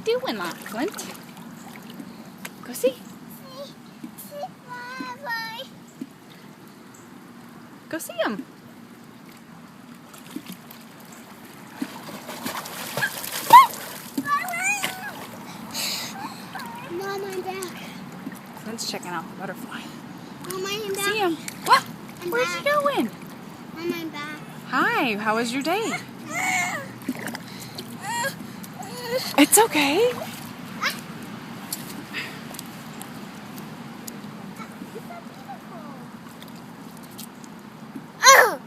doing, Flint? Go see. Go see him. Mom, I'm back. Flint's checking out the butterfly. Mom, I'm back. See him. What? I'm Where's back. he going? Mom, I'm back. Hi, how was your day? It's okay.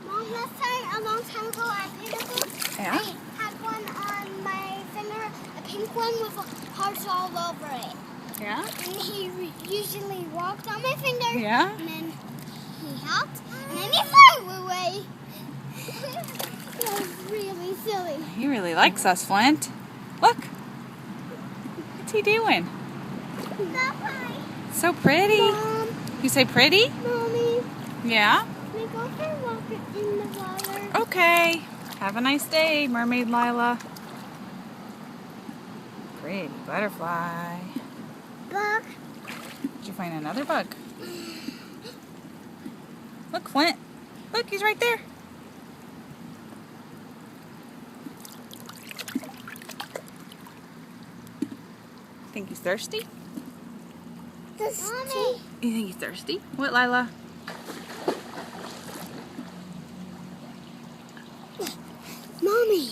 Mom, last time, a long time ago at Beautiful, Yeah? I had one on my finger, a pink one with hearts all over it. Yeah? And he usually walked on my finger. Yeah? And then he helped, and then he flew away. That was really silly. He really likes us, Flint. Look. What's he doing? Bye-bye. So pretty. Mom, You say pretty? Mommy, Yeah? can we go for a walk in the water? Okay. Have a nice day, Mermaid Lila. Pretty butterfly. Bug. Did you find another bug? Look, Flint. Look, he's right there. Think he's thirsty? Mommy. You think he's thirsty? What, Lila? Mommy.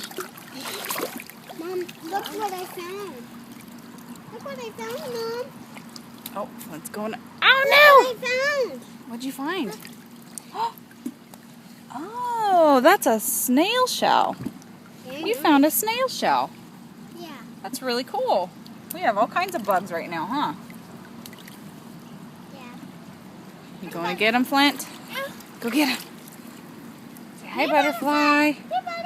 Mom, look what I found. Look what I found, Mom. Oh, Flint's going. Look Oh, what I found. no! What'd you find? Oh, that's a snail shell. You found a snail shell. Yeah. That's really cool. We have all kinds of bugs right now, huh? Yeah. You going to get him, Flint? Go get him. Say hi, butterfly. Hey, butterfly.